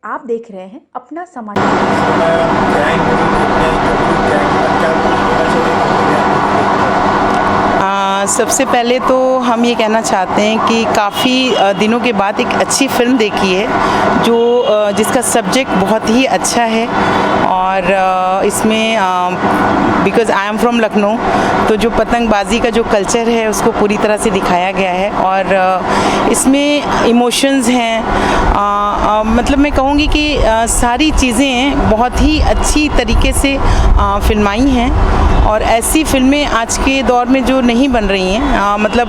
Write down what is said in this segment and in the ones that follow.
आप देख रहे हैं अपना समाचार। सबसे पहले तो हम ये कहना चाहते हैं कि काफ़ी दिनों के बाद एक अच्छी फिल्म देखी है जिसका सब्जेक्ट बहुत ही अच्छा है और इसमें because I am from Lucknow तो जो पतंगबाजी का जो कल्चर है उसको पूरी तरह से दिखाया गया है और इसमें इमोशंस हैं। मतलब मैं कहूँगी कि सारी चीज़ें बहुत ही अच्छी तरीके से फिल्माई हैं और ऐसी फिल्में आज के दौर में जो नहीं बन रही हैं। मतलब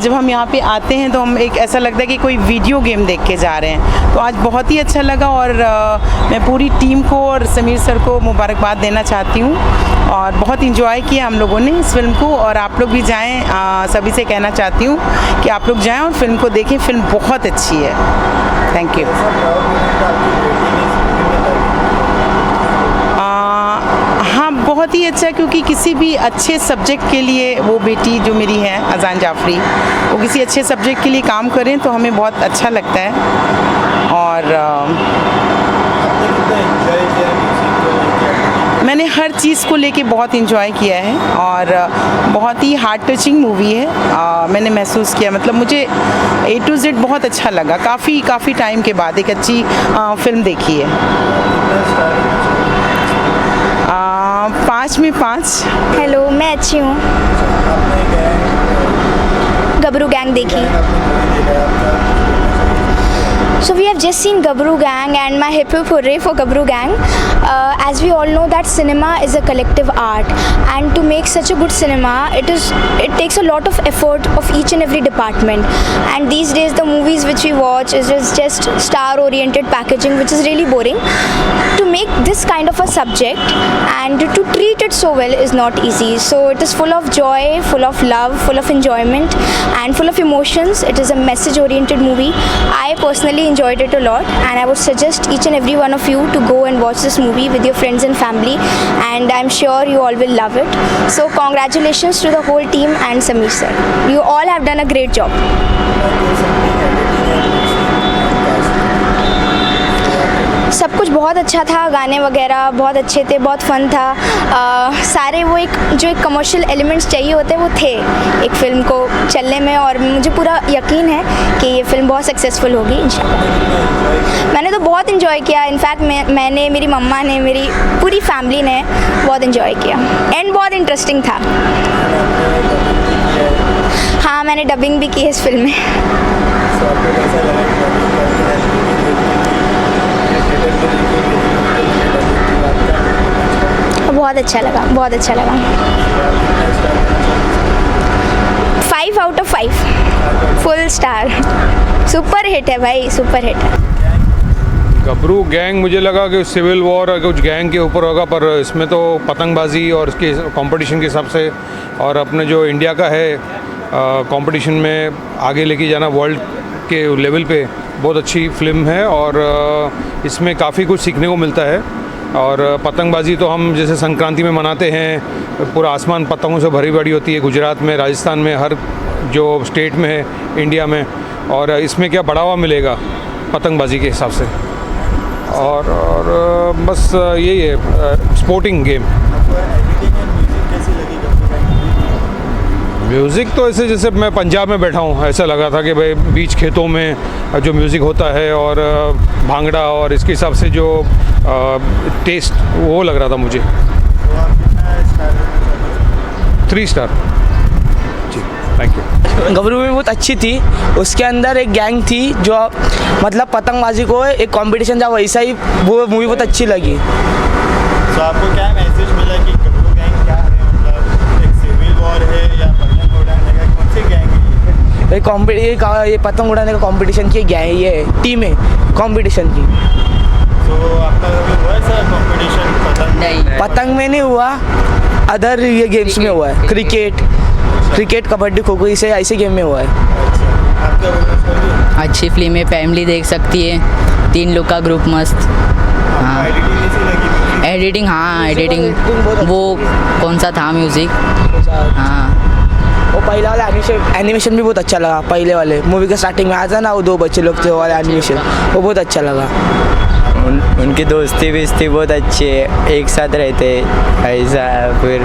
जब हम यहाँ पे आते हैं तो हम एक ऐसा लगता है कि कोई वीडियो गेम देख के जा रहे हैं। तो आज बहुत ही अच्छा लगा और मैं पूरी टीम को और समीर सर को मुबारकबाद देना चाहती हूँ और बहुत इंजॉय किया हम लोगों ने इस फिल्म को और आप लोग भी जाएं। सभी से कहना चाहती हूँ कि आप लोग जाएं और फिल्म को देखें। फिल्म बहुत अच्छी है। Thank you. हाँ, बहुत ही अच्छा क्योंकि किसी भी अच्छे सब्जेक्ट के लिए वो बेटी जो मेरी है अजान जाफरी वो किसी अच्छे सब्जेक्ट के लिए काम करें तो हमें बहुत अच्छा लगता है। और मैंने हर चीज़ को लेके बहुत इंजॉय किया है और बहुत ही हार्ट टचिंग मूवी है। मैंने महसूस किया मतलब मुझे A to Z बहुत अच्छा लगा। काफ़ी टाइम के बाद एक अच्छी फिल्म देखी है। 5 में 5। हेलो, मैं अच्छी हूँ। गबरू गैंग देखी। So we have just seen Gabru Gang and my hip hip hooray for Gabru Gang. As we all know that cinema is a collective art and to make such a good cinema it takes a lot of effort of each and every department, and these days the movies which we watch is just star oriented packaging which is really boring. To make this kind of a subject and to treat it so well is not easy. So it is full of joy, full of love, full of enjoyment and full of emotions. It is a message oriented movie. I personally enjoyed it a lot and I would suggest each and every one of you to go and watch this movie with your friends and family, and I'm sure you all will love it. So congratulations to the whole team and Sameer sir. You all have done a great job. सब कुछ बहुत अच्छा था, गाने वगैरह बहुत अच्छे थे, बहुत फन था। सारे वो जो एक कमर्शियल एलिमेंट्स चाहिए होते हैं वो थे एक फ़िल्म को चलने में, और मुझे पूरा यकीन है कि ये फ़िल्म बहुत सक्सेसफुल होगी इंशाल्लाह। मैंने तो बहुत इन्जॉय किया। इनफैक्ट मैंने, मेरी मम्मा ने, मेरी पूरी फैमिली ने बहुत इन्जॉय किया। एंड बहुत इंटरेस्टिंग था। हाँ, मैंने डबिंग भी की है इस फिल्म में। बहुत अच्छा लगा, बहुत अच्छा लगा। 5 out of 5 full star. Super hit है भाई, सुपर हिट है। गबरू गैंग मुझे लगा कि सिविल वॉर कुछ गैंग के ऊपर होगा, पर इसमें तो पतंगबाजी और इसके कंपटीशन के हिसाब से और अपने जो इंडिया का है कंपटीशन में आगे लेके जाना वर्ल्ड के लेवल पे बहुत अच्छी फिल्म है और इसमें काफ़ी कुछ सीखने को मिलता है। और पतंगबाजी तो हम जैसे संक्रांति में मनाते हैं, पूरा आसमान पतंगों से भरी भरी होती है गुजरात में, राजस्थान में, हर जो स्टेट में है इंडिया में, और इसमें क्या बढ़ावा मिलेगा पतंगबाजी के हिसाब से। और बस यही है स्पोर्टिंग गेम। म्यूज़िक तो ऐसे जैसे मैं पंजाब में बैठा हूँ, ऐसा लगा था कि भाई बीच खेतों में जो म्यूज़िक होता है और भांगड़ा और इसके हिसाब से जो टेस्ट वो लग रहा था मुझे। 3 स्टार जी, थैंक यू। गबरू में बहुत अच्छी थी। उसके अंदर एक गैंग थी जो मतलब पतंगबाजी को एक कंपटीशन था, वैसा ही वो मूवी बहुत अच्छी लगी। तो आपको क्या मैसेज मिला कि गबरू गैंग क्या है? मतलब एक सिविल वॉर है या पतंग उड़ाने का, कौन सी गैंग है? ये पतंग उड़ाने का कंपटीशन की गैंग, ये टीम है कंपटीशन की। तो आपका हुआ ऐसा कंपटीशन पतंग? नहीं, पतंग में नहीं हुआ, अदर ये गेम्स में हुआ है। क्रिकेट, कबड्डी, खो खो, इसे ऐसे गेम में हुआ है। आपका अच्छी फिल्म है, फैमिली देख सकती है। 3 लोग का ग्रुप मस्त। हाँ, एडिटिंग, हाँ एडिटिंग वो कौन सा था म्यूज़िक? हाँ, वो पहले वाला एनिमेशन भी बहुत अच्छा लगा। पहले वाले मूवी के स्टार्टिंग में आया था ना, वो 2 बच्चे लोग थे, वो वाला एनिमेशन वो बहुत अच्छा लगा। उनकी दोस्ती विस्ती बहुत अच्छी है, एक साथ रहते ऐसा। फिर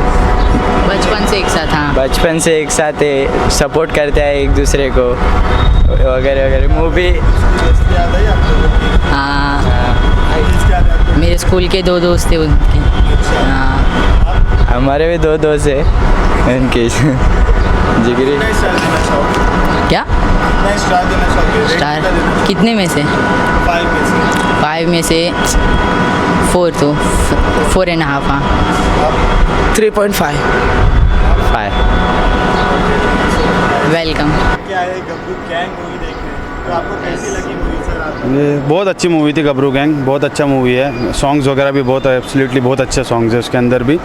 बचपन से एक साथ हाँ बचपन से एक साथ है, सपोर्ट करते हैं एक दूसरे को वगैरह वगैरह। मूवी दोस्ती याद आई आप लोगों की? हाँ किसकी याद आती है? मेरे स्कूल के 2 दोस्त थे उनके हाँ हमारे भी 2 दोस्त है उनके जिगरी। कितना स्टार देना चाहोगे? क्या कितना स्टार देना चाहोगे? रेटिंग स्टार कितना देना कितने में से चाहोगे? 5 में से 5 में से 4 तो 4.5 हाँ 3.5। 5 वेलकम क्या है गब्रू गैंग मूवी देखने, तो आपको कैसी लगी मूवी सर? आप ये बहुत अच्छी मूवी थी गबरू गैंग, बहुत अच्छा मूवी है। सॉन्ग्स वगैरह भी बहुत एब्सोल्युटली बहुत अच्छे सॉन्ग्स है उसके अंदर भी।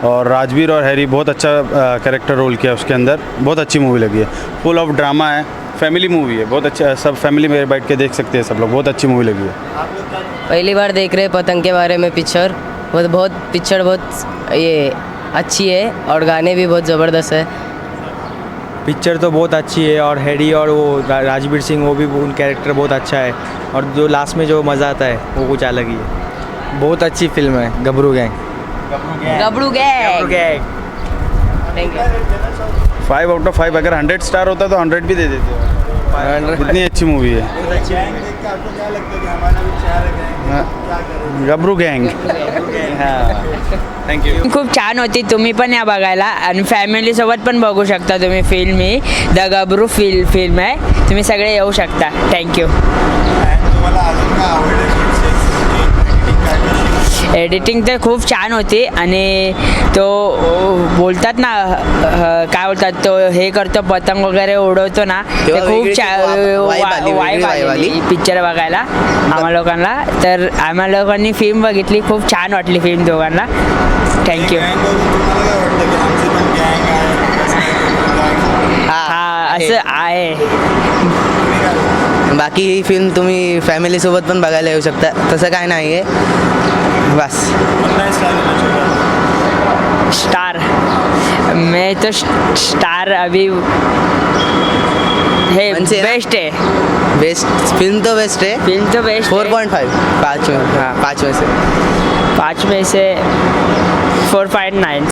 और राजवीर और हैरी बहुत अच्छा कैरेक्टर रोल किया उसके अंदर, बहुत अच्छी मूवी लगी है। फुल ऑफ ड्रामा है, फैमिली मूवी है, बहुत अच्छा, सब फैमिली में बैठ के देख सकते हैं सब लोग, बहुत अच्छी मूवी लगी है। लोग क्या पहली बार देख रहे हैं पतंग के बारे में पिक्चर। बहुत पिक्चर बहुत ये अच्छी है और गाने भी बहुत ज़बरदस्त है। पिक्चर तो बहुत अच्छी है और हैरी और वो राजवीर सिंह वो भी उन कैरेक्टर बहुत अच्छा है और जो लास्ट में जो मज़ा आता है वो कुछ अलग ही है। बहुत अच्छी फिल्म है गबरू गैंग। गबरू गैंग 5 आउट ऑफ 5 अगर 100 स्टार होता तो 100 भी दे देते हो, इतनी अच्छी मूवी है गैंग देख के आपको क्या लगता है कि हमारा भी चेहरा गैंग क्या करें? गबरू गैंग। थँक्यू। खूप छान होती, तुम्ही पण या बघायला आणि फॅमिलीसोबत पण बघू शकता तुम्ही film he the Gabru film आहे, तुम्ही सगळे येऊ शकता. थँक्यू. आणि तुम्हाला अजून काय आवडलं? एडिटिंग काय कशी? एडिटिंग तर खूप छान होती आणि तो बोलतात ना काय बोलतात तो हे करतो पतंग वगैरे उडवतो ना, ते खूप वाईब आली पिक्चर बघायला आम्हा लोकांना. तर आम्हा लोकांनी फिल्म बघितली, खूप छान वाटली फिल्म दोघांना. थँक्यू. गँग बघून तुम्हाला काय वाटतं की आमची पण गँग आहे? हा असं आहे. बाकी ही फिल्म तुम्ही फॅमिलीसोबत पण बघायला येऊ शकता, तसं काय नाही आहे बस. कितना स्टार देना चाहोगे? स्टार मैं तो स्टार अभी है कौन-सी है? बेस्ट है. बेस्ट फिल्म तो बेस्ट है, फिल्म तो बेस्ट 4.5 5 में, हाँ 5 में से 5 में से 4.9.